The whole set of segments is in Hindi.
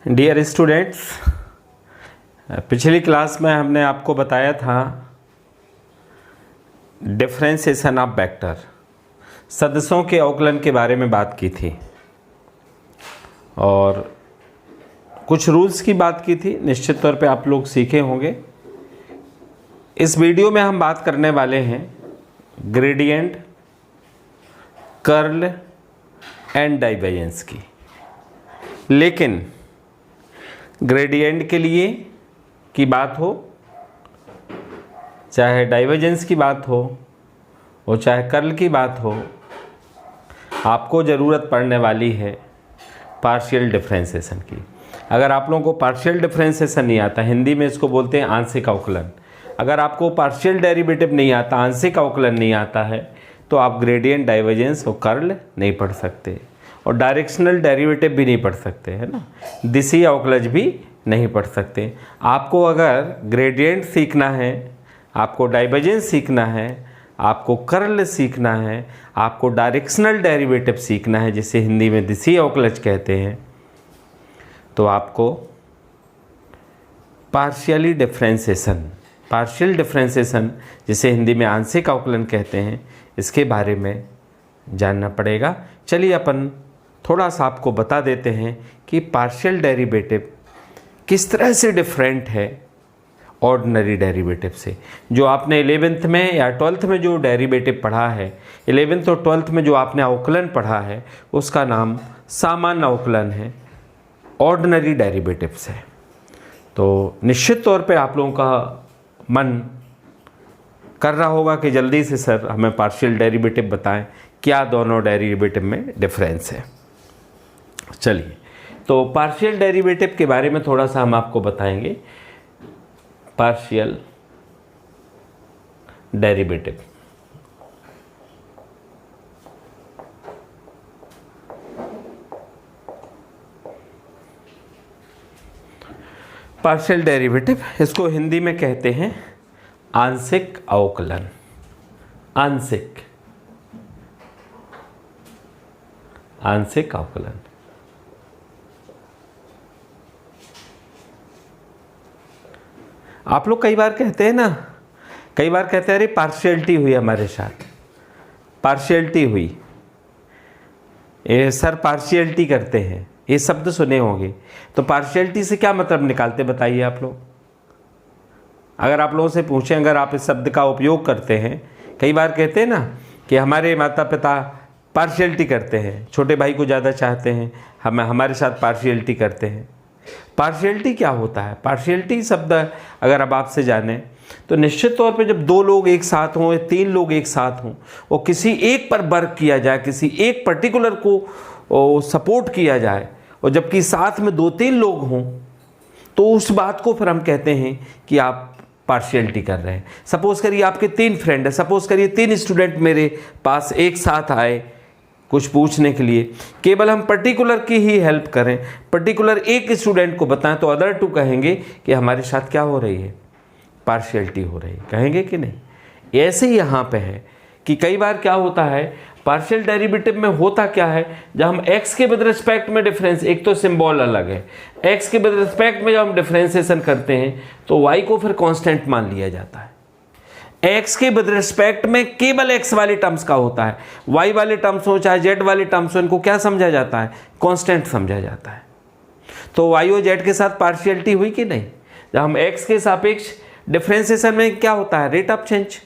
डियर स्टूडेंट्स, पिछली क्लास में हमने आपको बताया था डिफरेंशिएशन ऑफ वेक्टर, सदस्यों के अवकलन के बारे में बात की थी और कुछ रूल्स की बात की थी। निश्चित तौर पे आप लोग सीखे होंगे। इस वीडियो में हम बात करने वाले हैं ग्रेडियंट, कर्ल एंड डाइवर्जेंस की। लेकिन ग्रेडियंट के लिए की बात हो, चाहे डाइवर्जेंस की बात हो और चाहे कर्ल की बात हो, आपको ज़रूरत पड़ने वाली है पार्शियल डिफरेंशिएशन की। अगर आप लोगों को पार्शियल डिफरेंशिएशन नहीं आता, हिंदी में इसको बोलते हैं आंशिक अवकलन। अगर आपको पार्शियल डेरिवेटिव नहीं आता, आंशिक अवकलन नहीं आता है, तो आप ग्रेडियंट, डाइवर्जेंस और कर्ल नहीं पढ़ सकते और डायरेक्शनल डेरिवेटिव भी नहीं पढ़ सकते, है ना। दिशीय अवकलज भी नहीं पढ़ सकते। आपको अगर ग्रेडियंट सीखना है, आपको डाइवर्जेंस सीखना है, आपको कर्ल सीखना है, आपको डायरेक्शनल डेरिवेटिव सीखना है, जिसे हिंदी में दिशीय अवकलज कहते हैं, तो आपको पार्शियल डिफरेंशिएशन जिसे हिंदी में आंशिक अवकलन कहते हैं, इसके बारे में जानना पड़ेगा। चलिए अपन थोड़ा सा आपको बता देते हैं कि पार्शियल डेरिवेटिव किस तरह से डिफरेंट है ऑर्डिनरी डेरिवेटिव से। जो आपने 11th में या 12th में जो डेरिवेटिव पढ़ा है, 11th और 12th में जो आपने अवकलन पढ़ा है, उसका नाम सामान्य अवकलन है, ऑर्डिनरी डेरिवेटिव से। तो निश्चित तौर पे आप लोगों का मन कर रहा होगा कि जल्दी से सर हमें पार्शियल डेरिवेटिव बताएं, क्या दोनों डेरिवेटिव में डिफरेंस है। चलिए, तो पार्शियल डेरिवेटिव के बारे में थोड़ा सा हम आपको बताएंगे। पार्शियल डेरिवेटिव इसको हिंदी में कहते हैं आंशिक अवकलन। आंशिक अवकलन। आप लोग कई बार कहते हैं अरे पार्शियलिटी हुई हमारे साथ, पार्शियलिटी हुई, ये सर पार्शियलिटी करते हैं, ये शब्द सुने होंगे। तो पार्शियलिटी से क्या मतलब निकालते बताइए आप लोग। अगर आप लोगों से पूछें, अगर आप इस शब्द का उपयोग करते हैं, कई बार कहते हैं ना कि हमारे माता पिता पार्शियलिटी करते हैं, छोटे भाई को ज़्यादा चाहते हैं, हमारे साथ पार्शियलिटी करते हैं। पार्शियलिटी क्या होता है? पार्शियलिटी शब्द अगर अब आपसे जाने तो निश्चित तौर पे जब दो लोग एक साथ हों या तीन लोग एक साथ हों और किसी एक पर वर्क किया जाए, किसी एक पर्टिकुलर को सपोर्ट किया जाए, और जबकि साथ में 2-3 लोग हों, तो उस बात को फिर हम कहते हैं कि आप पार्शियलिटी कर रहे हैं। सपोज करिए आपके 3 फ्रेंड है, सपोज करिए 3 स्टूडेंट मेरे पास एक साथ आए कुछ पूछने के लिए, केवल हम पर्टिकुलर की ही हेल्प करें, पर्टिकुलर एक स्टूडेंट को बताएं, तो अदर 2 कहेंगे कि हमारे साथ क्या हो रही है, पार्शियलिटी हो रही है, कहेंगे कि नहीं। ऐसे ही यहाँ पे है कि कई बार क्या होता है, पार्शियल डेरिवेटिव में होता क्या है, जब हम x के विद रिस्पेक्ट में डिफरेंस, एक तो सिंबल अलग है, x के विद रिस्पेक्ट में जब हम डिफरेंशिएशन करते हैं तो y को फिर कांस्टेंट मान लिया जाता है। x के विद रिस्पेक्ट में केवल x वाले टर्म्स का होता है, y वाले टर्म्स हो चाहे z वाले टर्म्स हो, इनको क्या समझा जाता है, कांस्टेंट समझा जाता है। तो y और z के साथ पार्शियलिटी हुई कि नहीं। जब हम x के सापेक्ष डिफरेंशिएशन में क्या होता है, रेट ऑफ चेंज।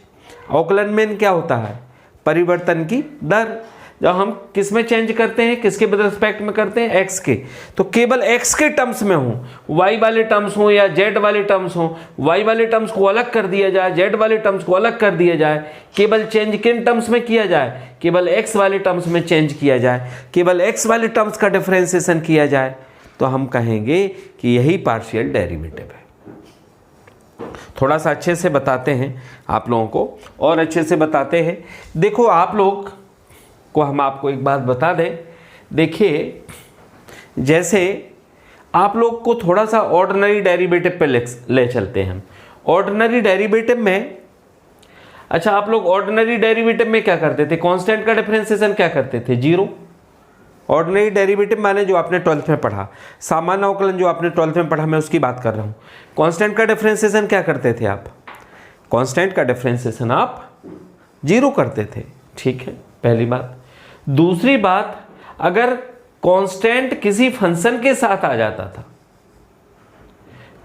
अवकलन में क्या होता है, परिवर्तन की दर। जब हम किस में चेंज करते हैं, किसके विद रिस्पेक्ट में करते हैं, x के, तो केवल x के टर्म्स में हो, y वाले टर्म्स हो या z वाले टर्म्स हो, y वाले टर्म्स को अलग कर दिया जाए, z वाले टर्म्स को अलग कर दिया जाए, केवल चेंज किन टर्म्स में किया जाए, केवल x वाले टर्म्स में चेंज किया जाए, केवल x वाले टर्म्स का डिफरेंशिएशन किया जाए, तो हम कहेंगे कि यही पार्शियल डेरिवेटिव है। थोड़ा सा अच्छे से बताते हैं आप लोगों को, और अच्छे से बताते हैं। देखो, आप लोग को हम आपको एक बात बता दें। देखिए, जैसे आप लोग को थोड़ा सा ऑर्डिनरी डेरिवेटिव पे ले चलते हैं हम। ऑर्डिनरी डेरिवेटिव में, अच्छा, आप लोग ऑर्डिनरी डेरिवेटिव में क्या करते थे, कांस्टेंट का डिफरेंशिएशन क्या करते थे, 0। ऑर्डिनरी डेरिवेटिव माने जो आपने 12th में पढ़ा, सामान्य अवकलन जो आपने 12th में पढ़ा, मैं उसकी बात कर रहा हूँ। कांस्टेंट का डिफरेंशिएशन क्या करते थे आप? कांस्टेंट का डिफरेंशिएशन आप 0 करते थे, ठीक है, पहली बात। दूसरी बात, अगर कांस्टेंट किसी फंक्शन के साथ आ जाता था,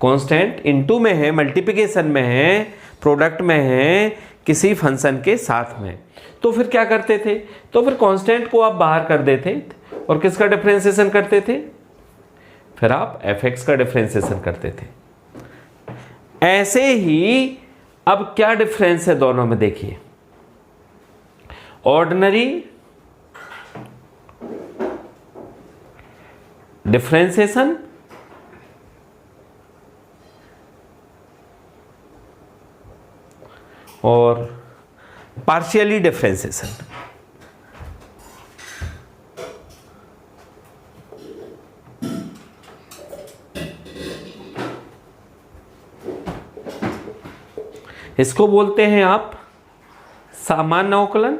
कांस्टेंट इनटू में है, मल्टीप्लिकेशन में है, प्रोडक्ट में है, किसी फंक्शन के साथ में, तो फिर क्या करते थे? तो फिर कांस्टेंट को आप बाहर कर देते और किसका डिफरेंशिएशन करते थे? फिर आप fx का डिफरेंशिएशन करते थे। ऐसे ही अब क्या डिफरेंस है दोनों में देखिए, ऑर्डिनरी डिफरेंशिएशन और पार्शियली डिफरेंशिएशन। इसको बोलते हैं आप सामान्य अवकलन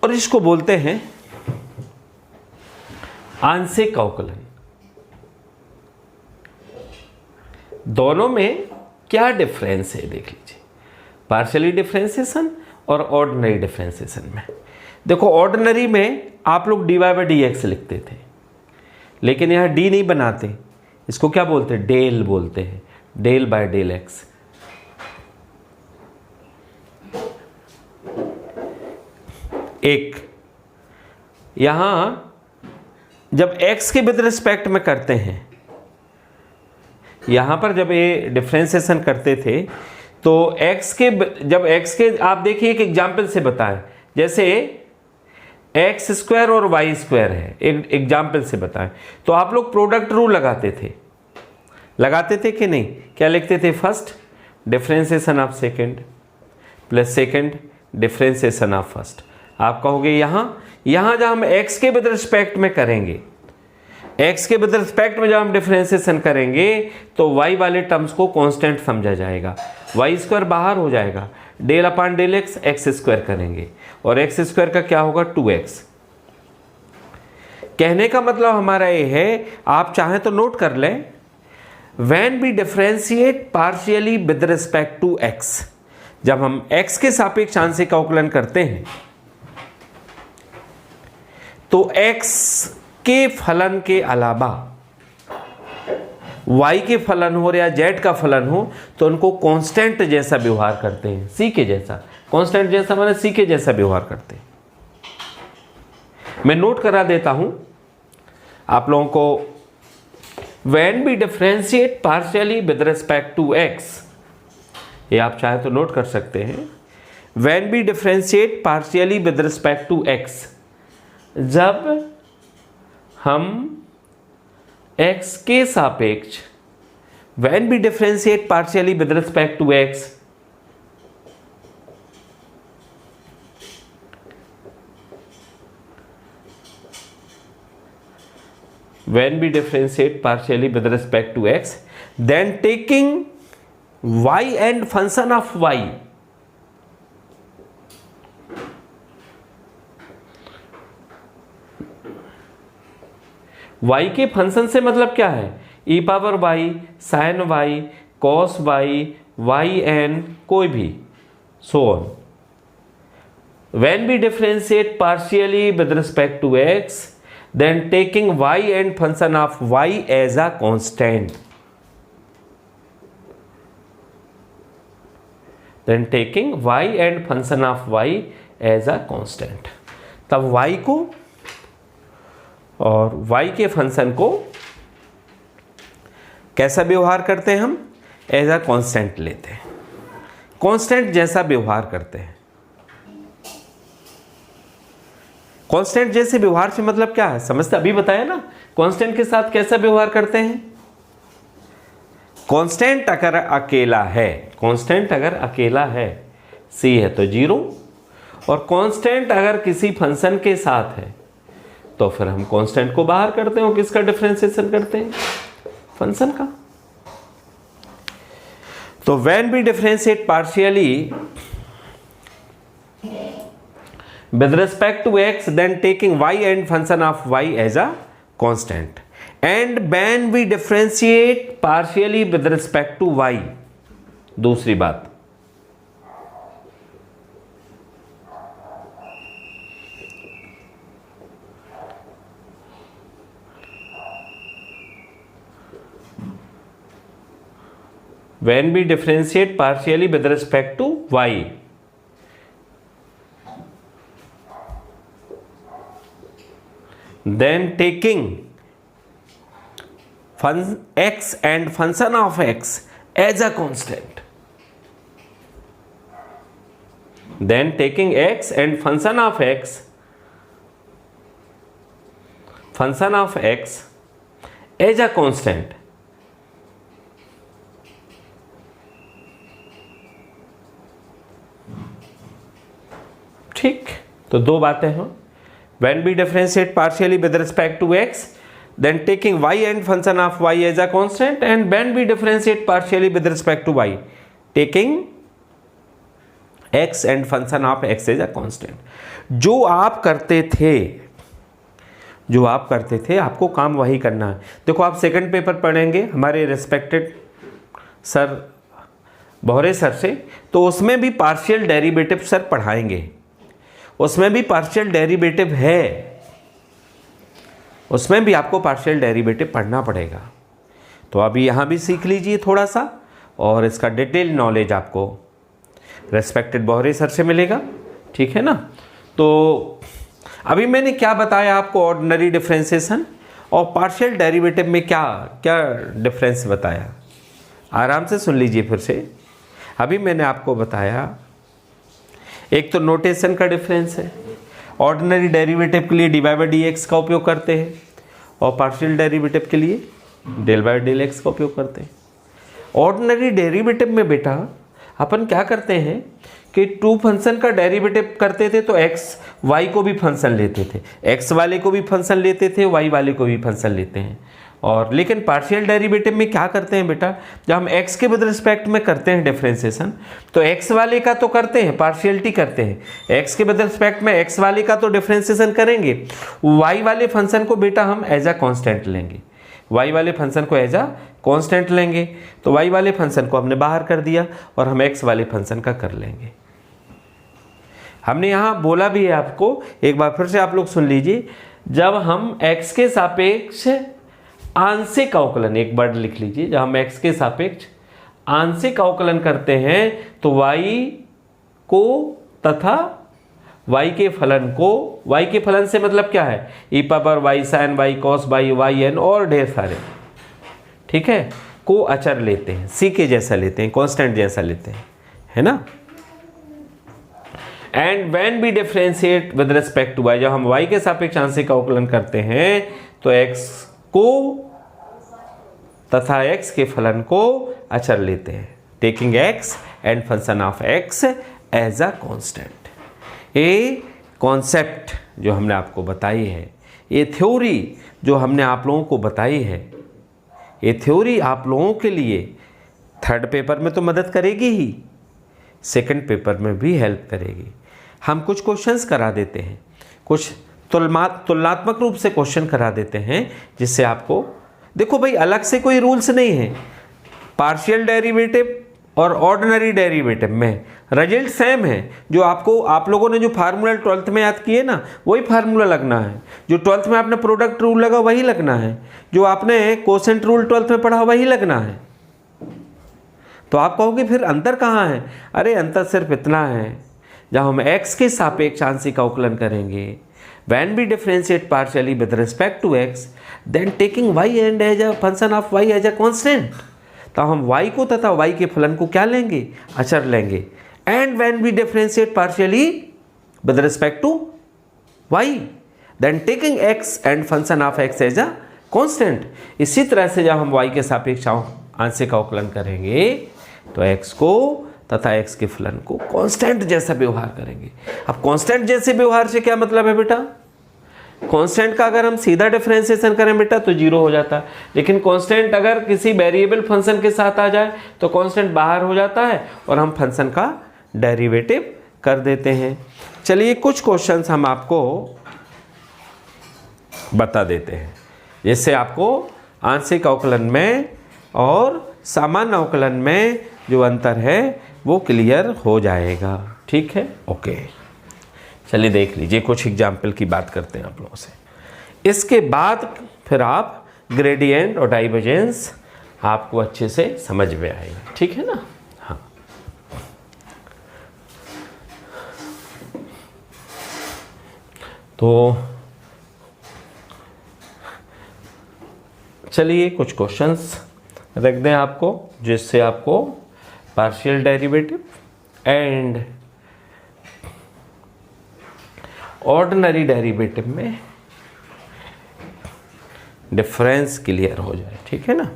और इसको बोलते हैं आंशिक अवकलन। दोनों में क्या डिफरेंस है देख लीजिए, पार्शियली डिफरेंशिएशन और ऑर्डिनरी डिफरेंशिएशन में। देखो ऑर्डिनरी में आप लोग dy बाई डी एक्स लिखते थे, लेकिन यहाँ d नहीं बनाते, इसको क्या बोलते हैं? डेल बोलते हैं, डेल बाय डेल एक्स। एक यहां जब x के विद रिस्पेक्ट में करते हैं, यहां पर जब ये डिफरेंशिएशन करते थे तो जब x के आप देखिए एक एग्जाम्पल से बताएं, जैसे एक्स स्क्वायर और वाई स्क्वायर है, एक एग्जाम्पल से बताएं, तो आप लोग प्रोडक्ट रूल लगाते थे कि नहीं? क्या लिखते थे? First differentiation of second plus second differentiation of first. आप कहोगे यहां जब हम x के विद रिस्पेक्ट में करेंगे, x के विद रिस्पेक्ट में जब हम डिफरेंशिएशन करेंगे तो y वाले टर्म्स को कांस्टेंट समझा जाएगा, वाई स्क्वायर बाहर हो जाएगा, del upon del x, x square करेंगे और एक्स स्क्वायर का क्या होगा? 2x। कहने का मतलब हमारा ये है, आप चाहें तो नोट कर लें, when we differentiate partially with respect to x, जब हम x के सापेक्ष आंशिक अवकलन करते हैं तो x के फलन के अलावा y के फलन हो या z का फलन हो तो उनको कांस्टेंट जैसा व्यवहार करते हैं, c के जैसा। कांस्टेंट जैसा माने c के जैसा व्यवहार करते हैं। मैं नोट करा देता हूं आप लोगों को, when we differentiate partially with respect to x, ये आप चाहे तो नोट कर सकते हैं, when we differentiate partially with respect to x, जब हम x के सापेक्ष when we differentiate partially with respect to x, when we differentiate partially with respect to x, then taking y and function of y, y के फंक्शन से मतलब क्या है? e power y, sine y, cos y, yn, कोई भी, so on. When we differentiate partially with respect to x, then taking y and function of y as a constant, then taking y and function of y as a constant, तब y को और y के फंक्शन को कैसा व्यवहार करते हैं? हम एज अ कांस्टेंट लेते हैं, कांस्टेंट जैसा व्यवहार करते हैं। कांस्टेंट जैसे व्यवहार से मतलब क्या है समझते? अभी बताया ना, कांस्टेंट के साथ कैसा व्यवहार करते हैं? कांस्टेंट अगर अकेला है, कांस्टेंट अगर अकेला है, c है तो 0, और कांस्टेंट अगर किसी फंक्शन के साथ है तो फिर हम कांस्टेंट को बाहर करते हैं और किसका डिफरेंशिएशन करते हैं? फंक्शन का। तो when we differentiate partially with respect to x, then taking y and function of y as a constant. And when we differentiate partially with respect to y, दूसरी बात, when we differentiate partially with respect to y, then taking x and function of x as a constant, then taking x and function of x as a constant, ठीक। तो दो बातें हैं, when we differentiate partially with respect to x, then taking y and function of y as a constant, and when we differentiate partially with respect to y, taking x and function of x as a constant। जो आप करते थे आपको काम वही करना है। देखो आप सेकंड पेपर पढ़ेंगे हमारे रिस्पेक्टेड सर बोहरे सर से, तो उसमें भी पार्शियल डेरिवेटिव सर पढ़ाएंगे, उसमें भी पार्शियल डेरिवेटिव है, उसमें भी आपको पार्शियल डेरिवेटिव पढ़ना पड़ेगा। तो अभी यहाँ भी सीख लीजिए थोड़ा सा, और इसका डिटेल नॉलेज आपको रेस्पेक्टेड बोहरे सर से मिलेगा, ठीक है ना। तो अभी मैंने क्या बताया आपको, ऑर्डिनरी डिफरेंशिएशन और पार्शियल डेरिवेटिव में क्या क्या डिफरेंस बताया, आराम से सुन लीजिए फिर से। अभी मैंने आपको बताया, एक तो नोटेशन का डिफरेंस है, ऑर्डिनरी डेरिवेटिव के लिए dy बाई dx का उपयोग करते हैं, और पार्शियल डेरिवेटिव के लिए डेल बाई डेल एक्स का उपयोग करते हैं। ऑर्डिनरी डेरिवेटिव में बेटा अपन क्या करते हैं कि टू फंक्शन का डेरिवेटिव करते थे तो x y को भी फंक्शन लेते थे, x वाले को भी फंक्शन लेते थे, y वाले को भी फंक्शन लेते हैं। और लेकिन पार्शियल डेरिवेटिव में क्या करते हैं बेटा, जब हम x के विद रिस्पेक्ट में करते हैं डिफरेंशिएशन, तो x वाले का तो करते हैं, पार्शियलिटी करते हैं, x के विद रिस्पेक्ट में x वाले का तो डिफरेंशिएशन करेंगे, y वाले फंक्शन को बेटा हम एज अ कांस्टेंट लेंगे, y वाले फंक्शन को एज अ कांस्टेंट लेंगे। तो y वाले फंक्शन को हमने बाहर कर दिया और हम x वाले फंक्शन का कर लेंगे। हमने यहाँ बोला भी है आपको, एक बार फिर से आप लोग सुन लीजिए, जब हम x के सापेक्ष आंशिक अवकलन, एक वर्ड लिख लीजिए, जब हम x के सापेक्ष आंशिक अवकलन करते हैं तो y को तथा y के फलन को, y के फलन से मतलब क्या है, e power y sin y cos y yn और ढेर सारे, ठीक है, को अचर लेते हैं, c के जैसा लेते हैं, कांस्टेंट जैसा लेते हैं, है ना। And when we differentiate with respect to y, जब हम y के सापेक्ष आंशिक अवकलन करते हैं तो x को तथा x के फलन को अचर लेते हैं, taking x and function of x as a constant. ये कॉन्सेप्ट जो हमने आपको बताई है, ये थ्योरी जो हमने आप लोगों को बताई है, ये थ्योरी आप लोगों के लिए थर्ड पेपर में तो मदद करेगी ही, सेकंड पेपर में भी हेल्प करेगी। हम कुछ क्वेश्चंस करा देते हैं, कुछ तुलनात्मक रूप से क्वेश्चन करा देते हैं, जिससे आपको, देखो भाई अलग से कोई रूल्स नहीं है, पार्शियल डेरिवेटिव और ऑर्डिनरी डेरिवेटिव में रिजल्ट सेम है। जो आपको, आप लोगों ने जो फार्मूला 12th में याद किए ना, वही फार्मूला लगना है, जो 12th में आपने प्रोडक्ट रूल लगा वही लगना है, जो आपने कोसेंट रूल 12th में पढ़ा वही लगना है। तो आप कहोगे फिर अंतर कहाँ है, अरे अंतर सिर्फ इतना है, जब हम x के सापेक्ष आंशिक अवकलन करेंगे, when we differentiate partially with respect to x, then taking y and as a function of y as a constant, तो हम y को तथा y के फलन को क्या लेंगे, अचर लेंगे। and when we differentiate partially with respect to y, then taking x and function of x as a constant। इसी तरह से जब हम y के सापेक्ष आंशिक अवकलन करेंगे तो x को तथा x के फलन को कांस्टेंट जैसा व्यवहार करेंगे। अब कांस्टेंट जैसे व्यवहार से क्या मतलब है बेटा, कांस्टेंट का अगर हम सीधा डिफरेंशिएशन करें बेटा तो जीरो हो जाता है, लेकिन कांस्टेंट अगर किसी वेरिएबल फंक्शन के साथ आ जाए तो कांस्टेंट बाहर हो जाता है और हम फंक्शन का डेरिवेटिव कर देते हैं। चलिए कुछ क्वेश्चंस हम आपको बता देते हैं, जिससे आपको आंशिक अवकलन में और सामान्य अवकलन में जो अंतर है वो क्लियर हो जाएगा। ठीक है, ओके। चलिए देख लीजिए, कुछ एग्जाम्पल की बात करते हैं आप लोगों से। इसके बाद फिर आप ग्रेडियंट और डाइवर्जेंस आपको अच्छे से समझ में आएगा। ठीक है ना। हाँ, तो चलिए कुछ क्वेश्चंस रख दें आपको, जिससे आपको partial derivative and ordinary derivative में डिफरेंस क्लियर हो जाए। ठीक है ना।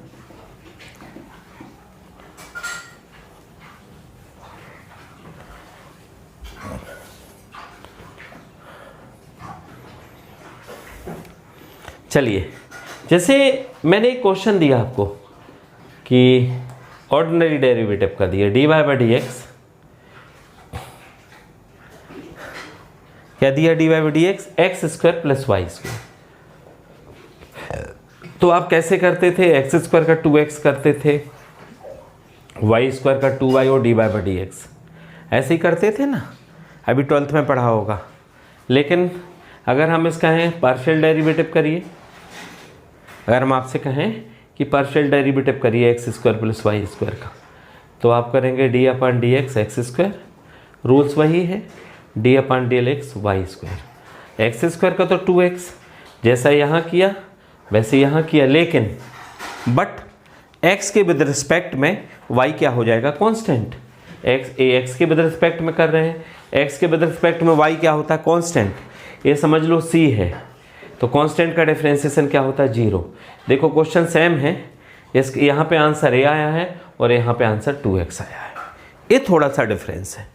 चलिए, जैसे मैंने एक क्वेश्चन दिया आपको कि ऑर्डिनरी डेरिवेटिव का दिया dy बाई डी एक्स, क्या दिया dy by d x, x square plus y square. तो आप कैसे करते थे, एक्स स्क्वायर का 2x करते थे, वाई स्क्वायर का 2y और dy बाई डी एक्स ऐसे ही करते थे ना, अभी 12th में पढ़ा होगा। लेकिन अगर हम इसका कहें पार्शियल डेरिवेटिव करिए, अगर हम आपसे कहें कि पार्शियल डेरिवेटिव करिए x square plus y square का, तो आप करेंगे d upon d x x square, rules वही है, d upon d L x y square. X square का तो 2x जैसा यहाँ किया वैसे यहाँ किया, लेकिन बट x के विद रिस्पेक्ट में y क्या हो जाएगा, कांस्टेंट। x के विद रिस्पेक्ट में कर रहे हैं, x के विद रिस्पेक्ट में y क्या होता है, कांस्टेंट। ये समझ लो c है, तो कांस्टेंट का डिफरेंशिएशन क्या होता है, 0। देखो क्वेश्चन सेम है, इस यहाँ पे आंसर a आया है और यहाँ पे आंसर 2x आया है। ये थोड़ा सा डिफरेंस है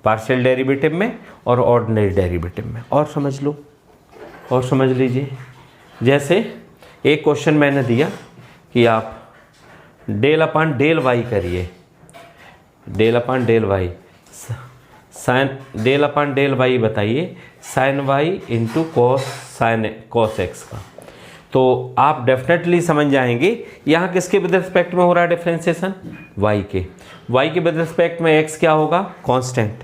पार्शियल डेरिवेटिव में और ऑर्डिनरी डेरिवेटिव में। और समझ लो, और समझ लीजिए, जैसे एक क्वेश्चन मैंने दिया कि आप डेल अपान डेल वाई करिए, del upon del y sine, del upon del y बताइए sine y into cos x का। तो आप डेफिनेटली समझ जाएंगे यहाँ किसके विद रिस्पेक्ट में हो रहा है डिफरेंशिएशन, y के। y के विद रिस्पेक्ट में x क्या होगा, कांस्टेंट।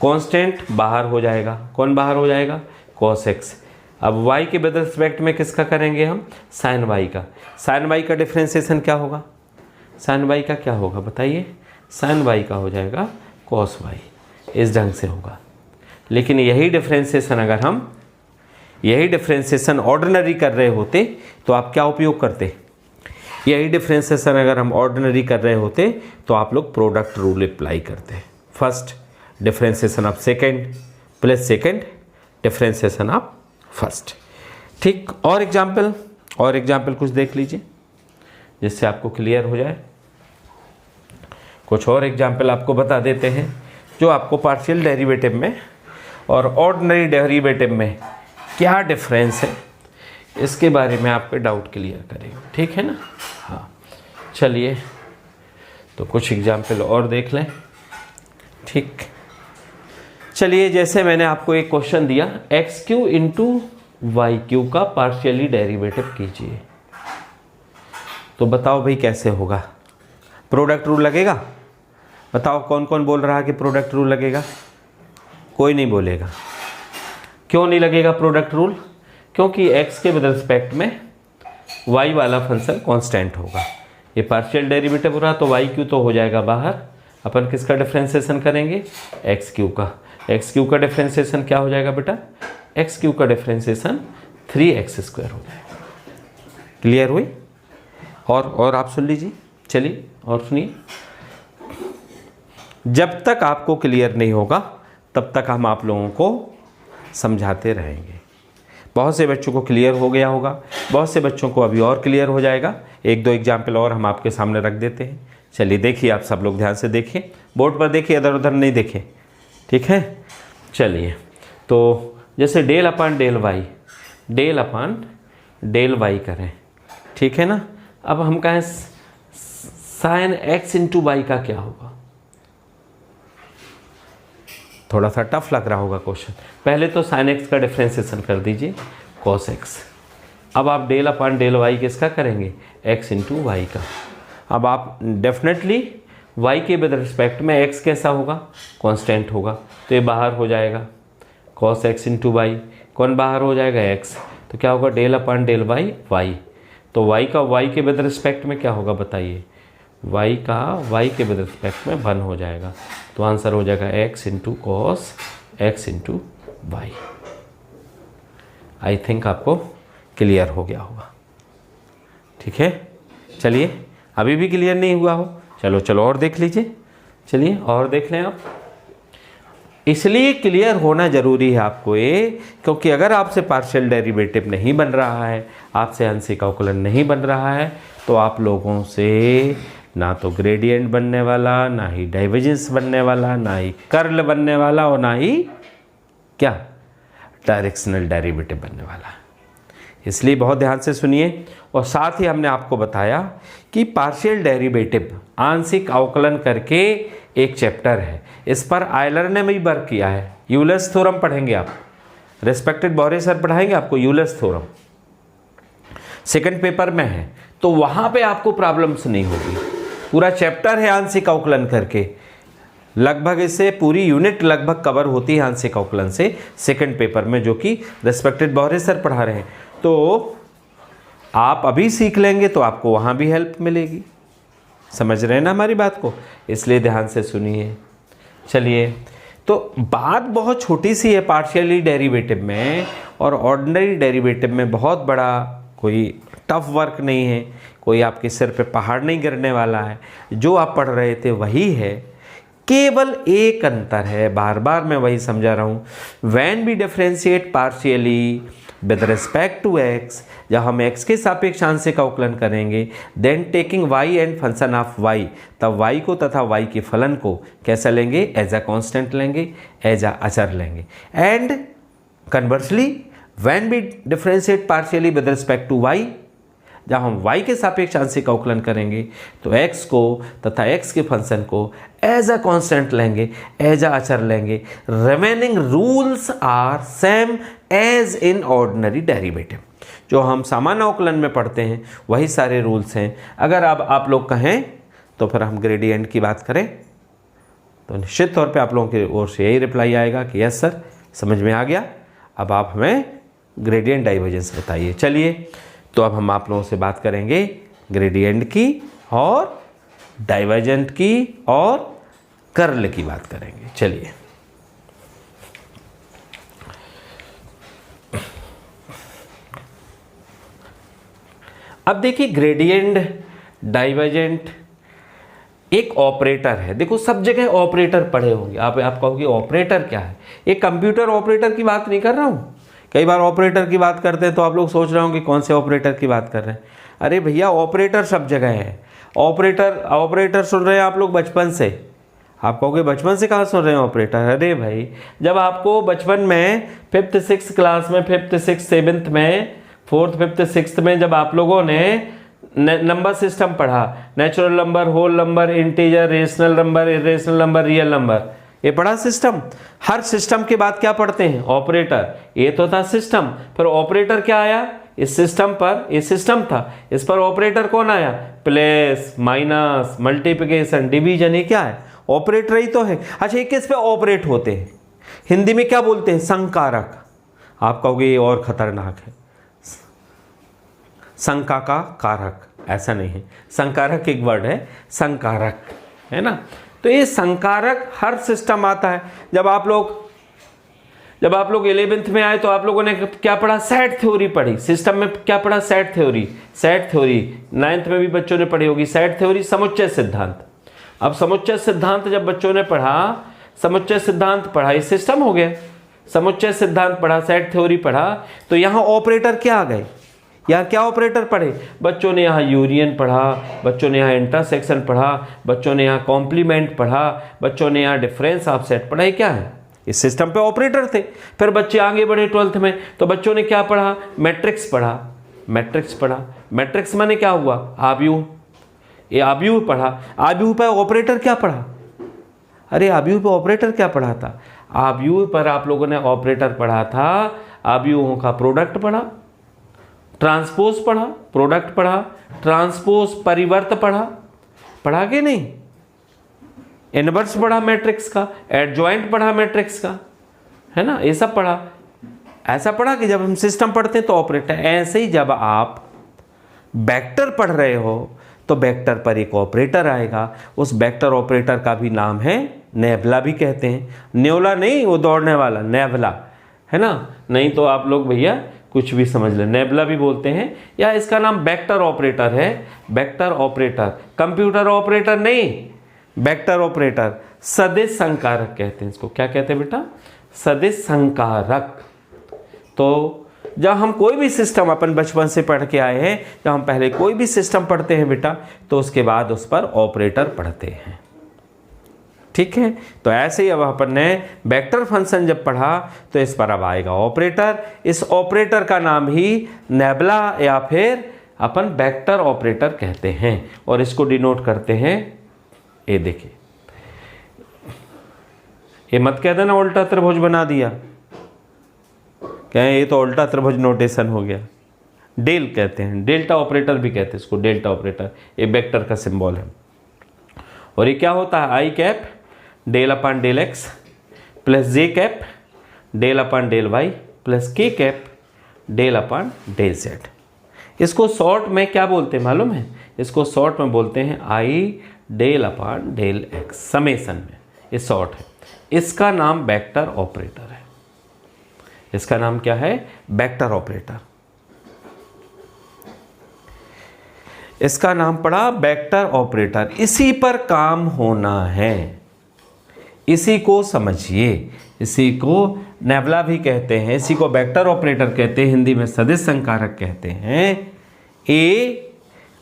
कांस्टेंट बाहर हो जाएगा, कौन बाहर हो जाएगा, cos x। अब y के विद रिस्पेक्ट में किसका करेंगे हम, साइन y का। साइन y का डिफरेंशिएशन क्या होगा, साइन y का क्या होगा बताइए, साइन y का हो जाएगा cos y। इस ढंग से होगा। लेकिन यही डिफरेंशिएशन अगर हम, यही डिफरेंशिएशन ऑर्डिनरी कर रहे होते तो आप क्या उपयोग करते, यही डिफरेंशिएशन अगर हम ऑर्डिनरी कर रहे होते तो आप लोग प्रोडक्ट रूल अप्लाई करते। First differentiation of second plus second differentiation of first. ठीक, और एग्जाम्पल कुछ देख लीजिए जिससे आपको क्लियर हो जाए। कुछ और एग्जाम्पल आपको बता देते हैं जो आपको पार्शियल डेरिवेटिव में और ऑर्डिनरी डेरिवेटिव में क्या डिफरेंस है इसके बारे में आपके डाउट क्लियर करेंगे। ठीक है ना। हाँ, चलिए तो कुछ एग्जाम्पल और देख लें। ठीक, चलिए जैसे मैंने आपको एक क्वेश्चन दिया x q into y q का पार्शियली डेरिवेटिव कीजिए, तो बताओ भाई कैसे होगा, प्रोडक्ट रूल लगेगा। बताओ कौन कौन बोल रहा है कि प्रोडक्ट रूल लगेगा, कोई नहीं बोलेगा। क्यों नहीं लगेगा प्रोडक्ट रूल, क्योंकि x के विद रिस्पेक्ट में y वाला फंक्शन कांस्टेंट होगा। ये पार्शियल डेरिवेटिव हो रहा तो y क्यू तो हो जाएगा बाहर, अपन किसका डिफरेंशिएशन करेंगे, एक्स क्यू का। एक्स क्यू का डिफरेंशिएशन क्या हो जाएगा बेटा, एक्स क्यू का डिफरेंशिएशन 3x स्क्वायर हो जाएगा। क्लियर हुई। और आप सुन लीजिए, चलिए और सुनिए। जब तक आपको क्लियर नहीं होगा तब तक हम आप लोगों को समझाते रहेंगे। बहुत से बच्चों को क्लियर हो गया होगा, बहुत से बच्चों को अभी और क्लियर हो जाएगा। एक दो एग्जाम्पल और हम आपके सामने रख देते हैं। चलिए देखिए, आप सब लोग ध्यान से देखिए, बोर्ड पर देखिए, इधर उधर नहीं देखें। ठीक है, चलिए तो जैसे डेल अपान डेल वाई करें, ठीक है ना। अब हम कहें साइन एक्स इंटू वाई का क्या होगा, थोड़ा सा टफ लग रहा होगा क्वेश्चन। पहले तो साइन एक्स का डिफ्रेंसिएशन कर दीजिए कॉस एक्स। अब आप डेल अपॉन डेल वाई किसका करेंगे, एक्स इंटू वाई का। अब आप डेफिनेटली y के विद रिस्पेक्ट में x कैसा होगा, कांस्टेंट होगा, तो ये बाहर हो जाएगा cos x इंटू वाई। कौन बाहर हो जाएगा, x। तो क्या होगा, del upon del y y। तो y का y के विद रिस्पेक्ट में क्या होगा बताइए, y का y के विद रिस्पेक्ट में 1 हो जाएगा। तो आंसर हो जाएगा x into cos x into y. I think आपको क्लियर हो गया होगा। ठीक है, चलिए अभी भी क्लियर नहीं हुआ हो, चलो और देख लीजिए। चलिए और देख लें आप। इसलिए क्लियर होना ज़रूरी है आपको ये, क्योंकि अगर आपसे पार्शियल डेरिवेटिव नहीं बन रहा है, आपसे आंशिक अवकलन नहीं बन रहा है, तो आप लोगों से ना तो ग्रेडियंट बनने वाला, ना ही डाइवर्जेंस बनने वाला, ना ही कर्ल बनने वाला, और ना ही क्या डायरेक्शनल डेरिवेटिव बनने वाला है। इसलिए बहुत ध्यान से सुनिए। और साथ ही हमने आपको बताया कि पार्शियल डेरिवेटिव आंशिक अवकलन करके एक चैप्टर है, इस पर आयलर ने भी वर्क किया है। यूलर्स थ्योरम पढ़ेंगे आप, रेस्पेक्टेड बौरे सर पढ़ाएंगे आपको यूलर्स थ्योरम, सेकंड पेपर में है, तो वहाँ पे आपको प्रॉब्लम्स नहीं होगी। पूरा चैप्टर है आंशिक अवकलन करके, लगभग इससे पूरी यूनिट लगभग कवर होती है आंशिक अवकलन से सेकंड पेपर में, जो कि रेस्पेक्टेड बौरे सर पढ़ा रहे हैं। तो आप अभी सीख लेंगे तो आपको वहाँ भी हेल्प मिलेगी। समझ रहे हैं ना हमारी बात को, इसलिए ध्यान से सुनिए। चलिए, तो बात बहुत छोटी सी है पार्शियली डेरिवेटिव में और ऑर्डिनरी डेरिवेटिव में, बहुत बड़ा कोई टफ वर्क नहीं है, कोई आपके सिर पे पहाड़ नहीं गिरने वाला है। जो आप पढ़ रहे थे वही है, केवल एक अंतर है, बार बार मैं वही समझा रहा हूँ। When we differentiate partially with respect to x, जब हम x के सापेक्ष आंशिक अवकलन करेंगे, then taking y and function of y, तब y को तथा y के फलन को कैसा लेंगे, एज अ कांस्टेंट लेंगे, एज अ अचर लेंगे। And conversely when we differentiate partially with respect to y, जब हम y के सापेक्ष आंशिक अवकलन करेंगे तो x को तथा x के फंक्शन को एज अ कांस्टेंट लेंगे, एज अ अचर लेंगे। Remaining rules are same as in ordinary derivative. जो हम सामान्य अवकलन में पढ़ते हैं वही सारे रूल्स हैं। अगर अब आप लोग कहें तो फिर हम ग्रेडियंट की बात करें तो निश्चित तौर पे आप लोगों की ओर से यही रिप्लाई आएगा कि यस सर, समझ में आ गया, अब आप हमें ग्रेडियंट डाइवर्जेंस बताइए। चलिए, तो अब हम आप लोगों से बात करेंगे ग्रेडियंट की और डाइवर्जेंट की और कर्ल की बात करेंगे। चलिए, अब देखिए ग्रेडियंट डाइवर्जेंट एक ऑपरेटर है। देखो सब जगह ऑपरेटर पढ़े होंगे, आप कहोगे ऑपरेटर क्या है। एक कंप्यूटर ऑपरेटर की बात नहीं कर रहा हूँ। कई बार ऑपरेटर की बात करते हैं तो आप लोग सोच रहे होंगे कौन से ऑपरेटर की बात कर रहे हैं। अरे भैया, ऑपरेटर सब जगह है। ऑपरेटर सुन रहे हैं आप लोग बचपन से। आप कहोगे बचपन से कहाँ सुन रहे हैं ऑपरेटर। अरे भाई, जब आपको बचपन में 5th 6th क्लास में, 5th 6th 7th में, 4th 5th 6th में जब आप लोगों ने नंबर सिस्टम पढ़ा, natural number, whole number, integer, rational number, irrational number, real number, ये पढ़ा सिस्टम। हर सिस्टम के बाद क्या पढ़ते हैं, ऑपरेटर। ये तो था सिस्टम, फिर ऑपरेटर क्या आया इस सिस्टम पर, ये सिस्टम था, इस पर ऑपरेटर कौन आया, प्लस, माइनस, मल्टीप्लिकेशन, डिवीजन, ये क्या है, ऑपरेटर ही तो है। अच्छा, ये किस पे ऑपरेट होते हैं, हिंदी में क्या बोलते हैं, संकारक। आप कहोगे ये और खतरनाक है, संका का कारक, ऐसा नहीं है, संकारक एक वर्ड है, संकारक है ना। तो ये संकारक हर सिस्टम आता है। जब आप लोग 11th में आए तो आप लोगों ने क्या पढ़ा, सेट थ्योरी पढ़ी। सिस्टम में क्या पढ़ा, सेट थ्योरी। 9th में भी बच्चों ने पढ़ी होगी सेट थ्योरी, समुच्चय सिद्धांत। अब समुच्चय सिद्धांत जब बच्चों ने पढ़ा, समुच्चय सिद्धांत पढ़ा, ये सिस्टम हो गया। समुच्चय सिद्धांत पढ़ा, सेट थ्योरी पढ़ा, तो यहाँ ऑपरेटर क्या आ गए, यहाँ क्या ऑपरेटर पढ़े बच्चों ने, यहाँ यूनियन पढ़ा, बच्चों ने यहाँ इंटरसेक्शन पढ़ा, बच्चों ने यहाँ कॉम्प्लीमेंट पढ़ा, बच्चों ने यहाँ डिफरेंस ऑफ सेट पढ़ा। ये क्या है, इस सिस्टम पे ऑपरेटर थे। फिर बच्चे आगे बढ़े 12th में तो बच्चों ने क्या पढ़ा, मैट्रिक्स पढ़ा। मैट्रिक्स माने क्या हुआ, आव्यूह। ये आव्यूह पढ़ा। आव्यूह पे ऑपरेटर क्या पढ़ा, अरे आव्यूह पे ऑपरेटर क्या पढ़ा था, आव्यूह पर आप लोगों ने ऑपरेटर पढ़ा था, आव्यूहों का प्रोडक्ट पढ़ा, ट्रांसपोज पढ़ा, प्रोडक्ट पढ़ा, ट्रांसपोज परिवर्त पढ़ा कि नहीं, इनवर्स पढ़ा मैट्रिक्स का, एडजॉइंट पढ़ा मैट्रिक्स का, है ना, ये सब पढ़ा। ऐसा पढ़ा कि जब हम सिस्टम पढ़ते हैं तो ऑपरेटर, ऐसे ही जब आप वेक्टर पढ़ रहे हो तो वेक्टर पर एक ऑपरेटर आएगा, उस वेक्टर ऑपरेटर का भी नाम है नेबला भी कहते हैं, न्योला नहीं वो दौड़ने वाला, नेबला, है ना, नहीं तो आप लोग भैया कुछ भी समझ लें, नेबला भी बोलते हैं, या इसका नाम वेक्टर ऑपरेटर है, वेक्टर ऑपरेटर, कंप्यूटर ऑपरेटर नहीं, वेक्टर ऑपरेटर, सदिश संकारक कहते हैं इसको। क्या कहते हैं बेटा? सदिश संकारक। तो जब हम कोई भी सिस्टम अपन बचपन से पढ़ के आए हैं, जब हम पहले कोई भी सिस्टम पढ़ते हैं बेटा, तो उसके बाद उस पर ऑपरेटर पढ़ते हैं, ठीक है। तो ऐसे ही अब अपन ने वेक्टर फंक्शन जब पढ़ा तो इस पर अब आएगा ऑपरेटर, इस ऑपरेटर का नाम ही नेबला या फिर अपन वेक्टर ऑपरेटर कहते हैं, और इसको डिनोट करते हैं, ये देखिए, ये मत कह देना उल्टा त्रिभुज बना दिया, क्या ये तो उल्टा त्रिभुज नोटेशन हो गया। डेल कहते हैं, डेल्टा ऑपरेटर भी कहते हैं इसको, डेल्टा ऑपरेटर, ये वेक्टर का सिंबल है। और ये क्या होता है? I cap del upon del x plus j cap del upon del y plus k cap del upon del z. इसको शॉर्ट में क्या बोलते हैं मालूम है? इसको शॉर्ट में बोलते हैं i del upon del x, summation में, ये शॉर्ट है। इसका नाम वेक्टर ऑपरेटर है, इसका नाम क्या है? Vector operator. इसका नाम पड़ा वेक्टर ऑपरेटर, इसी पर काम होना है, इसी को समझिए, इसी को नेबला भी कहते हैं, इसी को वेक्टर ऑपरेटर कहते हैं, हिंदी में सदिश संकारक कहते हैं। ये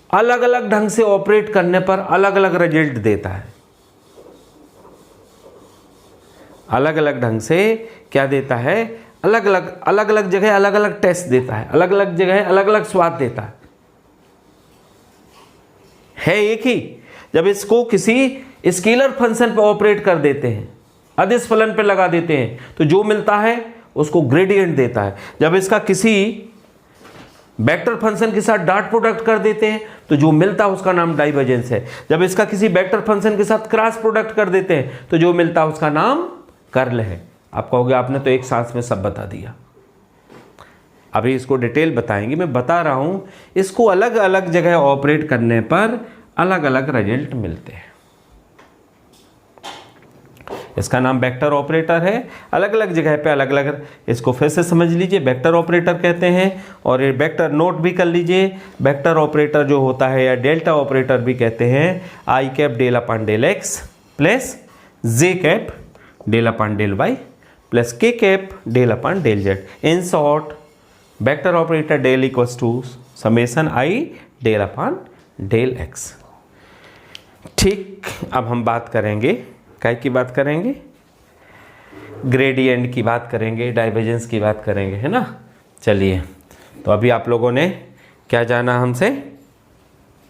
अलग अलग ढंग से ऑपरेट करने पर अलग अलग रिजल्ट देता है, अलग अलग ढंग से क्या देता है? अलग अलग जगह अलग अलग टेस्ट देता है, अलग अलग जगह अलग अलग स्वाद देता है एक ही। जब इसको किसी स्केलर फंक्शन पर ऑपरेट कर देते हैं, अदिश फलन पे लगा देते हैं, तो जो मिलता है उसको ग्रेडियंट देता है। जब इसका किसी वेक्टर फंक्शन के साथ डॉट प्रोडक्ट कर देते हैं तो जो मिलता है उसका नाम डाइवर्जेंस है। जब इसका किसी वेक्टर फंक्शन के साथ क्रॉस प्रोडक्ट कर देते हैं तो जो मिलता है उसका नाम कर्ल है। आप कहोगे आपने तो एक सांस में सब बता दिया, अभी इसको डिटेल बताएंगे, मैं बता रहा हूं। इसको अलग अलग जगह ऑपरेट करने पर अलग अलग रिजल्ट मिलते हैं, इसका नाम वेक्टर ऑपरेटर है। अलग अलग जगह पे अलग अलग, इसको फिर से समझ लीजिए, वेक्टर ऑपरेटर कहते हैं। और ये वेक्टर नोट भी कर लीजिए, वेक्टर ऑपरेटर जो होता है या डेल्टा ऑपरेटर भी कहते हैं, i cap del upon del x plus j cap del upon del y plus k cap del upon del z. In short vector operator del equals to summation i del upon del x. ठीक, अब हम बात करेंगे, काय की बात करेंगे? ग्रेडियंट की बात करेंगे, डाइवर्जेंस की बात करेंगे, है ना। चलिए, तो अभी आप लोगों ने क्या जाना हमसे?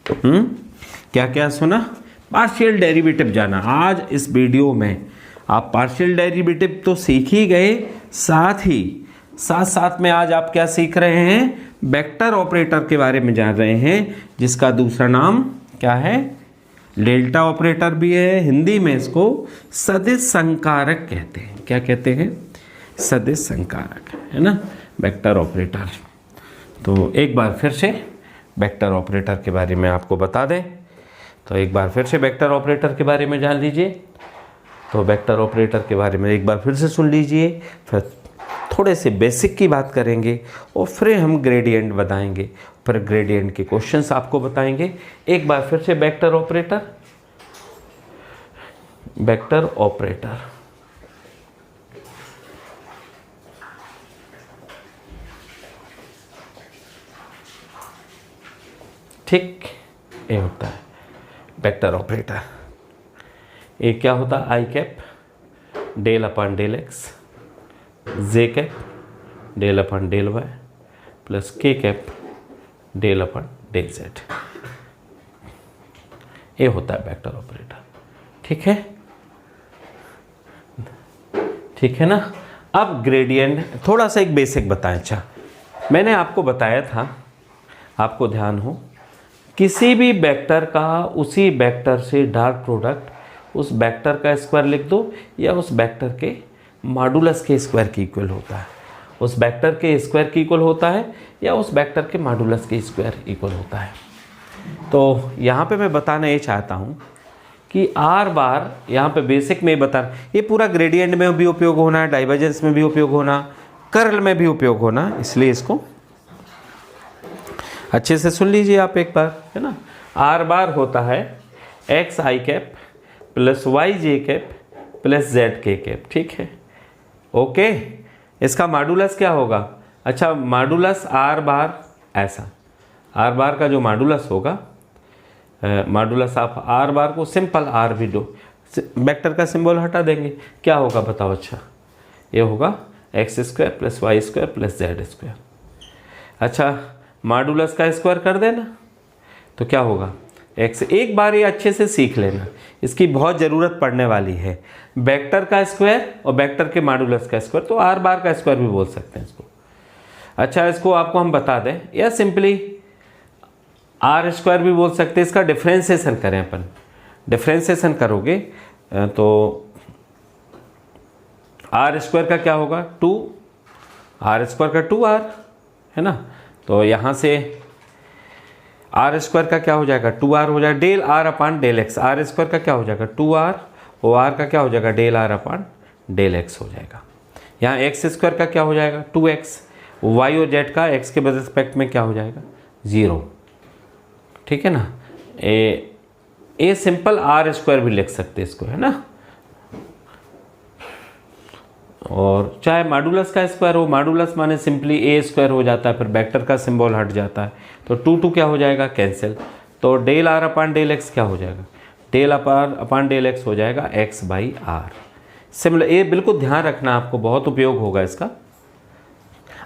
क्या क्या सुना? पार्शियल डेरिवेटिव जाना। आज इस वीडियो में आप पार्शियल डेरिवेटिव तो सीख ही गए, साथ साथ में आज आप क्या सीख रहे हैं? वेक्टर ऑपरेटर के बारे में जान रहे हैं, जिसका दूसरा नाम क्या है? डेल्टा ऑपरेटर भी है। हिंदी में इसको सदिश संकारक कहते हैं। क्या कहते हैं? सदिश संकारक, है ना, वेक्टर ऑपरेटर। तो एक बार फिर से वेक्टर ऑपरेटर के बारे में आपको बता दें, तो एक बार फिर से वेक्टर ऑपरेटर के बारे में जान लीजिए। तो वेक्टर ऑपरेटर के बारे में एक बार फिर से सुन लीजिए, फिर थोड़े से बेसिक की बात करेंगे और फिर हम ग्रेडियंट बताएंगे, फिर ग्रेडियंट के क्वेश्चंस आपको बताएंगे। एक बार फिर से वेक्टर ऑपरेटर, वेक्टर ऑपरेटर ठीक, ये होता है वेक्टर ऑपरेटर। ये क्या होता है? I cap del upon del x, j cap del upon del y plus k cap del upon del z. ये होता है वेक्टर ऑपरेटर। ठीक है, ठीक है ना। अब ग्रेडियंट थोड़ा सा एक बेसिक बताएं। अच्छा, मैंने आपको बताया था, आपको ध्यान हो, किसी भी वेक्टर का उसी वेक्टर से डॉट प्रोडक्ट उस वेक्टर का स्क्वायर लिख दो या उस वेक्टर के मॉडुलस के स्क्वायर के इक्वल होता है, उस वेक्टर के स्क्वायर के इक्वल होता है या उस वेक्टर के मॉडुलस के स्क्वायर इक्वल होता है। तो यहाँ पे मैं बताना ये चाहता हूँ कि आर बार, यहाँ पे बेसिक में बता, ये पूरा ग्रेडियंट में भी उपयोग होना, डाइवर्जेंस में भी उपयोग होना, कर्ल में भी उपयोग होना, इसलिए इसको अच्छे से सुन लीजिए आप एक बार, है ना। आर बार होता है x i cap plus Y j cap plus Z k cap, ठीक है, ओके। इसका मॉडुलस क्या होगा? अच्छा, मॉडुलस आर बार ऐसा, आर बार का जो मॉडुलस होगा, मॉडुलस आप आर बार को सिंपल आर भी दो, वेक्टर का सिंबल हटा देंगे, क्या होगा बताओ? अच्छा, ये होगा x square plus y square plus z square. अच्छा, मॉडुलस का स्क्वायर कर देना तो क्या होगा? एक्स। एक बार ये अच्छे से सीख लेना, इसकी बहुत ज़रूरत पड़ने वाली है। वेक्टर का स्क्वायर और वेक्टर के मॉडुलस का स्क्वायर, तो आर बार का स्क्वायर भी बोल सकते हैं इसको। अच्छा, इसको आपको हम बता दें या सिंपली आर स्क्वायर भी बोल सकते हैं। इसका डिफ्रेंसिएशन करें अपन, डिफ्रेंसिएशन करोगे तो आर स्क्वायर का क्या होगा? 2, आर स्क्वायर का 2r, है ना। तो यहाँ से आर स्क्वायर का क्या हो जाएगा? 2r हो जाएगा, del r upon del x. R square का क्या हो जाएगा? 2r, और आर का क्या हो जाएगा? Del r upon del x हो जाएगा। यहाँ एक्स स्क्वायर का क्या हो जाएगा? 2x, वाई और जेड का एक्स के रिस्पेक्ट में क्या हो जाएगा? 0, ठीक है ना। ए सिंपल आर स्क्वायर भी लिख सकते हैं इसको, है ना। और चाहे मॉडुलस का स्क्वायर हो, मॉडुलस माने सिंपली ए स्क्वायर हो जाता है, फिर वेक्टर का सिंबल हट जाता है, तो 2 क्या हो जाएगा? कैंसिल। तो del r upon del x क्या हो जाएगा? डेल अपान डेल एक्स हो जाएगा एक्स बाई आर। सिमिलर, ये बिल्कुल ध्यान रखना, आपको बहुत उपयोग होगा इसका।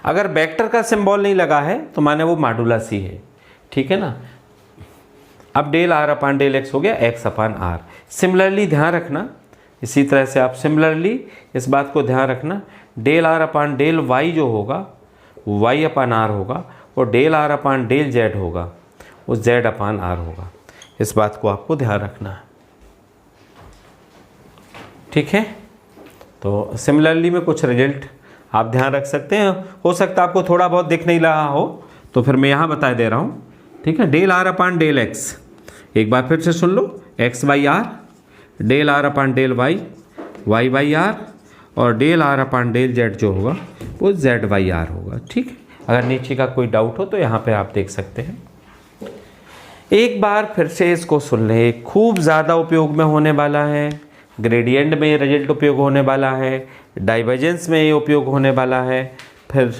अगर वेक्टर का सिंबल नहीं लगा है तो माने वो मॉडुलस ही है, ठीक है ना। अब del r upon del x हो गया एक्स अपान आर। सिमिलरली ध्यान रखना, इसी तरह से आप सिमिलरली इस बात को ध्यान रखना, del r upon del y जो होगा वाई अपान आर होगा, और del r upon del z होगा वो जेड अपान आर होगा। इस बात को आपको ध्यान रखना है, ठीक है। तो सिमिलरली में कुछ रिजल्ट आप ध्यान रख सकते हैं। हो सकता है आपको थोड़ा बहुत दिख नहीं रहा हो, तो फिर मैं यहाँ बता दे रहा हूँ, ठीक है। Del r upon del x, एक बार फिर से सुन लो, x by r, del r upon del y, y by r, और del r upon del z जो होगा वो जेड बाई आर होगा, ठीक है। अगर नीचे का कोई डाउट हो तो यहाँ पे आप देख सकते हैं। एक बार फिर से इसको सुन लें, खूब ज़्यादा उपयोग में होने वाला है, ग्रेडियंट में ये रिजल्ट उपयोग होने वाला है, डाइवर्जेंस में ये उपयोग होने वाला है, फिर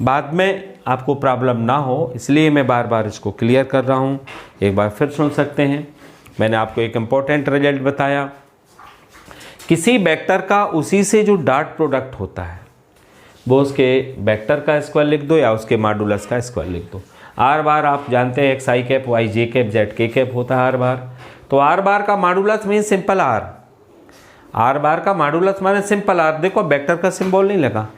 बाद में आपको प्रॉब्लम ना हो इसलिए मैं बार बार इसको क्लियर कर रहा हूँ। एक बार फिर सुन सकते हैं। मैंने आपको एक इम्पॉर्टेंट रिजल्ट बताया, किसी वेक्टर का उसी से जो डॉट प्रोडक्ट होता है वो उसके वेक्टर का स्क्वायर लिख दो या उसके मॉडुलस का स्क्वायर लिख दो। आर बार आप जानते हैं x i cap y j cap z k cap होता है आर बार। तो आर बार का modulus mean simple r, r bar का मॉडुलस माने सिंपल आर। देखो वेक्टर का सिंबल नहीं लगा,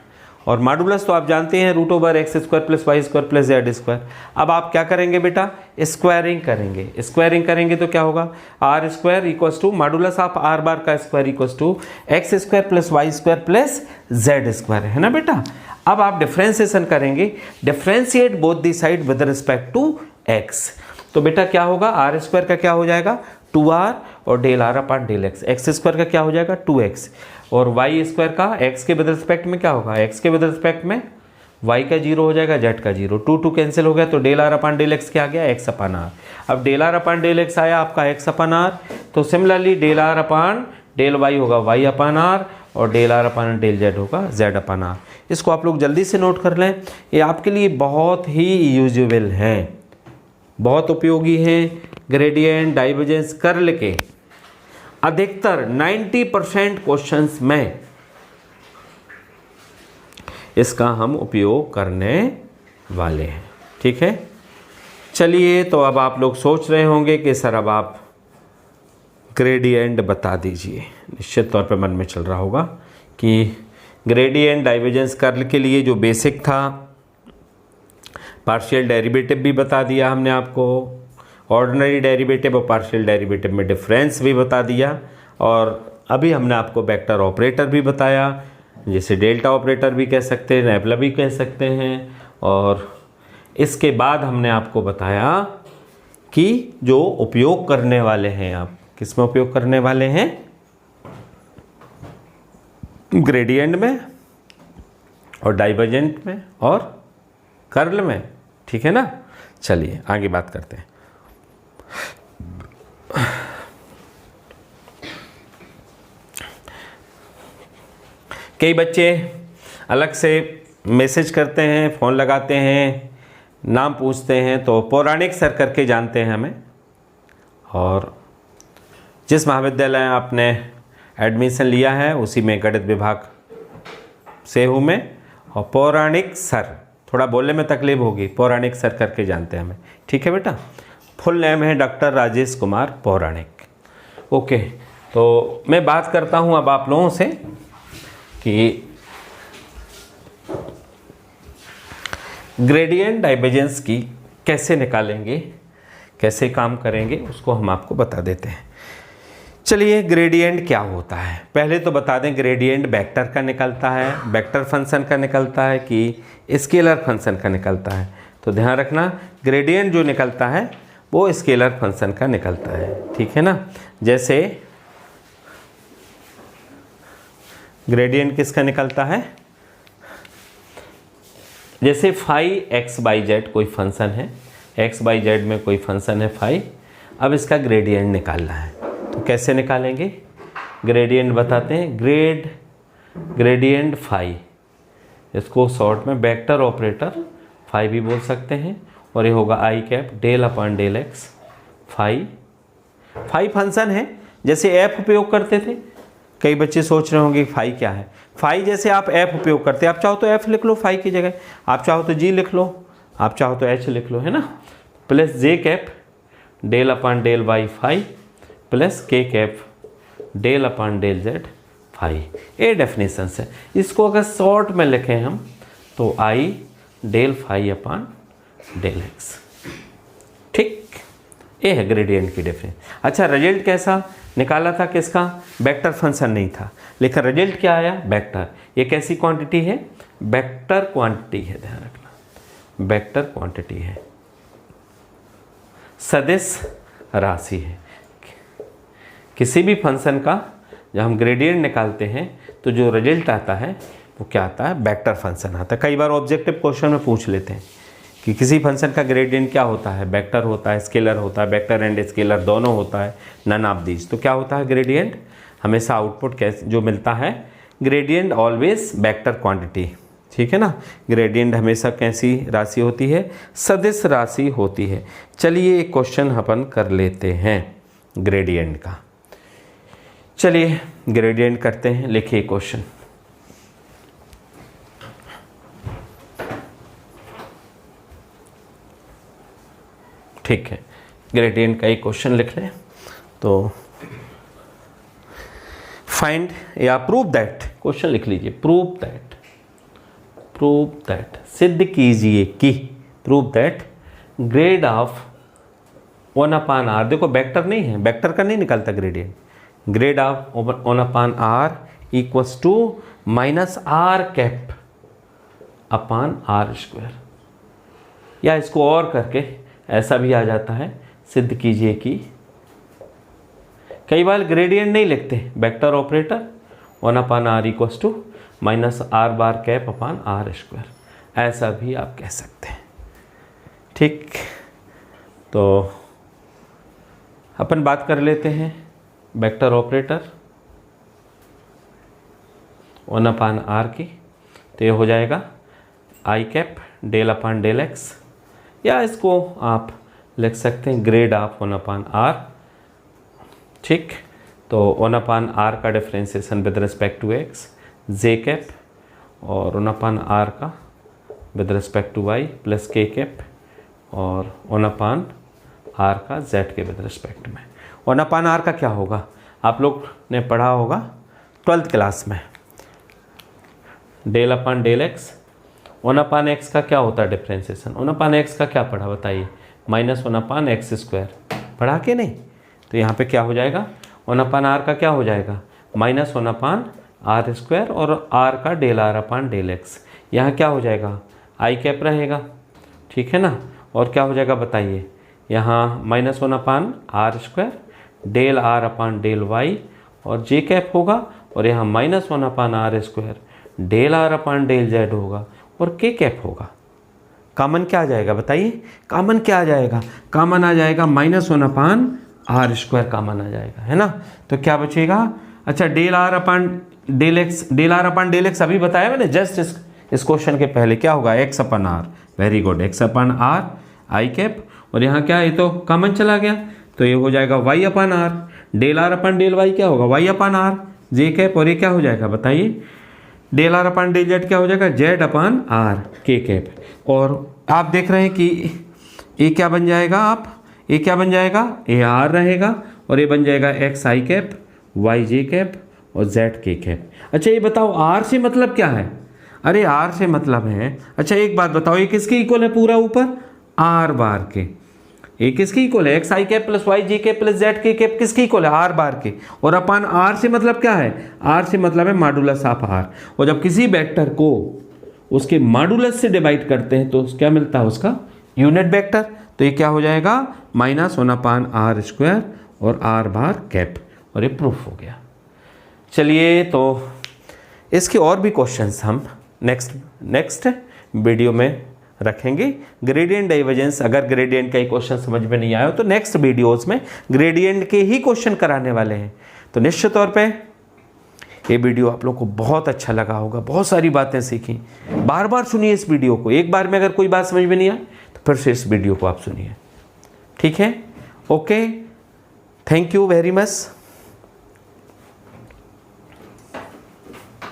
और मॉडुलस तो आप जानते हैं root over x square plus y square plus z square. अब आप क्या करेंगे बेटा? स्क्वायरिंग करेंगे। स्क्वायरिंग करेंगे तो क्या होगा? R square equals to modulus of r bar का square equals to x square plus y square plus z square, है ना बेटा। अब आप डिफ्रेंसिएशन करेंगे, differentiate both the side with respect to x. तो बेटा क्या होगा? आर स्क्वायर का क्या हो जाएगा? 2r, और del r upon del x. X square का क्या हो जाएगा? 2x, और वाई स्क्वायर का एक्स के विद रिस्पेक्ट में क्या होगा? एक्स के विद रिस्पेक्ट में वाई का 0 हो जाएगा, जेड का 0, 2 कैंसिल हो गया, तो del r upon del x क्या आ गया? X upon r. अब del r upon del x आया आपका एक्स अपान आर, तो similarly del r upon del y होगा वाई अपान आर, और del r upon del z होगा जेड अपान आर। इसको आप लोग जल्दी से नोट कर लें, ये आपके लिए बहुत ही यूजेबल है, बहुत उपयोगी है। ग्रेडियंट, डाइवर्जेंस, कर्ल के अधिकतर 90% क्वेश्चंस में इसका हम उपयोग करने वाले हैं, ठीक है। चलिए, तो अब आप लोग सोच रहे होंगे कि सर अब आप ग्रेडियंट बता दीजिए। निश्चित तौर पे मन में चल रहा होगा कि ग्रेडियंट डाइवर्जेंस कर्ल के लिए जो बेसिक था, पार्शियल डेरिवेटिव भी बता दिया हमने आपको, ऑर्डिनरी डेरिवेटिव और पार्शियल डेरिवेटिव में डिफरेंस भी बता दिया, और अभी हमने आपको वेक्टर ऑपरेटर भी बताया, जिसे डेल्टा ऑपरेटर भी कह सकते हैं, नेबुला भी कह सकते हैं। और इसके बाद हमने आपको बताया कि जो उपयोग करने वाले हैं, आप किस में उपयोग करने वाले हैं, ग्रेडियंट में और डाइवर्जेंट में और कर्ल में, ठीक है ना। चलिए आगे बात करते हैं। कई बच्चे अलग से मैसेज करते हैं, फ़ोन लगाते हैं, नाम पूछते हैं, तो पौराणिक सर करके जानते हैं हमें, और जिस महाविद्यालय में आपने एडमिशन लिया है उसी में गणित विभाग से हूँ मैं, और पौराणिक सर, थोड़ा बोलने में तकलीफ होगी, पौराणिक सर करके जानते हैं हमें, ठीक है बेटा। फुल नेम है डॉक्टर राजेश कुमार पौराणिक। ओके, तो मैं बात करता हूँ अब आप लोगों से कि ग्रेडियंट डाइवर्जेंस की कैसे निकालेंगे, कैसे काम करेंगे, उसको हम आपको बता देते हैं। चलिए, ग्रेडियंट क्या होता है पहले तो बता दें। ग्रेडियंट वेक्टर का निकलता है, वेक्टर फंक्शन का निकलता है कि स्केलर फंक्शन का निकलता है। तो ध्यान रखना, ग्रेडियंट जो निकलता है वो स्केलर फंक्शन का निकलता है, ठीक है ना। जैसे ग्रेडियंट किसका निकलता है, जैसे फाई एक्स बाई जेड कोई फंक्शन है, एक्स बाई जेड में कोई फंक्शन है फाई, अब इसका ग्रेडियंट निकालना है तो कैसे निकालेंगे। ग्रेडियंट बताते हैं, ग्रेडियंट फाई, इसको शॉर्ट में वेक्टर ऑपरेटर फाई भी बोल सकते हैं, और ये होगा i cap del upon del x phi. Phi function है, जैसे एफ उपयोग करते थे। कई बच्चे सोच रहे होंगे फाई क्या है। फाई जैसे आप एफ उपयोग करते हैं, आप चाहो तो एफ लिख लो फाई की जगह, आप चाहो तो जी लिख लो, आप चाहो तो एच लिख लो, है ना। Plus j cap del upon del y phi plus k cap del upon del z phi. ये डेफिनेशन है। इसको अगर शॉर्ट में लिखें हम तो i del phi upon del x, ठीक। ये है ग्रेडियंट की डेफिनेशन। अच्छा, रिजल्ट कैसा निकाला था, किसका, वेक्टर फंक्शन नहीं था, लेकिन रिजल्ट क्या आया, वेक्टर। ये कैसी क्वांटिटी है, वेक्टर क्वांटिटी है, ध्यान रखना, वेक्टर क्वांटिटी है, सदिश राशि है। किसी भी फंक्शन का जब हम ग्रेडियंट निकालते हैं तो जो रिजल्ट आता है वो क्या आता है, वेक्टर फंक्शन आता है। कई बार ऑब्जेक्टिव क्वेश्चन में पूछ लेते हैं कि किसी फंक्शन का ग्रेडियंट क्या होता है, वेक्टर होता है, स्केलर होता है, वेक्टर एंड स्केलर दोनों होता है, नन ऑफ दीज। तो क्या होता है ग्रेडियंट, हमेशा आउटपुट कैसे जो मिलता है, ग्रेडियंट ऑलवेज वेक्टर क्वांटिटी, ठीक है ना। ग्रेडियंट हमेशा कैसी राशि होती है, सदिश राशि होती है। चलिए एक क्वेश्चन अपन कर लेते हैं ग्रेडियंट का। चलिए ग्रेडियंट करते हैं, लिखिए क्वेश्चन। ठीक है, ग्रेडियंट का एक क्वेश्चन लिख लें। तो फाइंड या प्रूव दैट, क्वेश्चन लिख लीजिए, प्रूव दैट, सिद्ध कीजिए कि, prove that grade of 1/r, देखो वेक्टर नहीं है, वेक्टर का नहीं निकलता gradient, grad of 1/r equals to -r cap upon r square, या इसको और करके ऐसा भी आ जाता है, सिद्ध कीजिए कि, कई बार ग्रेडियंट नहीं लिखते, vector operator 1/r equals to -r bar cap upon r square, ऐसा भी आप कह सकते हैं, ठीक। तो अपन बात कर लेते हैं वेक्टर ऑपरेटर 1/r की, तो ये हो जाएगा i cap del upon del x, या इसको आप लिख सकते हैं ग्रेड ऑफ 1/r, ठीक। तो 1/r का differentiation with respect to x j cap, और 1/r का with respect to y plus k cap, और 1/r का z के विद रिस्पेक्ट में। 1/r का क्या होगा, आप लोग ने पढ़ा होगा 12th क्लास में, डेल अपान डेल एक्स, 1 अपान एक्स का क्या होता है डिफ्रेंसिएशन, 1 अपान एक्स का क्या पढ़ा बताइए, -1 अपान एक्स स्क्वायर पढ़ा के नहीं। तो यहाँ पे क्या हो जाएगा, 1 अपान आर का क्या हो जाएगा, -1 अपान आर स्क्वायर, और आर का del r upon del x. यहाँ क्या हो जाएगा, आई कैप रहेगा, ठीक है ना। और क्या हो जाएगा बताइए, यहाँ -1 upon r square, del r upon del y, और जे कैप होगा, और यहाँ -1 upon r square, del r upon del z होगा, और के कैप होगा। कॉमन क्या आ जाएगा बताइए, कॉमन क्या आ जाएगा, कॉमन आ जाएगा -1 अपान आर स्क्वायर कॉमन आ जाएगा, है ना। तो क्या बचेगा, अच्छा del r upon del x, del r upon del x अभी बताया मैंने जस्ट इस क्वेश्चन के पहले, क्या होगा, x upon r, very good, x upon r i cap, और यहाँ क्या, ये तो कॉमन चला गया, तो ये हो जाएगा y upon r, del r upon del y क्या होगा, y upon r j cap, और ये क्या हो जाएगा बताइए, del r upon del z क्या हो जाएगा, z upon r k cap. और आप देख रहे हैं कि ये क्या बन जाएगा, आप ये क्या बन जाएगा, ए आर रहेगा, और ये बन जाएगा x i cap, y j cap, और जेड के कैप। अच्छा ये बताओ आर से मतलब क्या है, अरे आर से मतलब है, अच्छा एक बात बताओ, ये किसके इक्वल है पूरा ऊपर, आर बार के, ये किसके इक्वल है, x i cap plus Y j cap plus Z k cap किसके इक्वल है, आर बार के, और अपान आर से मतलब क्या है, आर से मतलब है मॉडुलस ऑफ आर, और जब किसी वेक्टर को उसके मॉडुलस से डिवाइड करते हैं तो क्या मिलता है, उसका यूनिट वेक्टर। तो ये क्या हो जाएगा, -1 अपान आर स्क्वायर और आर बार कैप, और ये प्रूफ हो गया। चलिए तो इसके और भी क्वेश्चंस हम नेक्स्ट वीडियो में रखेंगे। ग्रेडियंट डाइवर्जेंस, अगर ग्रेडियंट का ही क्वेश्चन समझ में नहीं आया हो तो नेक्स्ट वीडियोस में ग्रेडियंट के ही क्वेश्चन कराने वाले हैं। तो निश्चित तौर पे ये वीडियो आप लोग को बहुत अच्छा लगा होगा, बहुत सारी बातें सीखी। बार बार सुनिए इस वीडियो को, एक बार में अगर कोई बात समझ में नहीं आए तो फिर से इस वीडियो को आप सुनिए, ठीक है। Okay, thank you very much.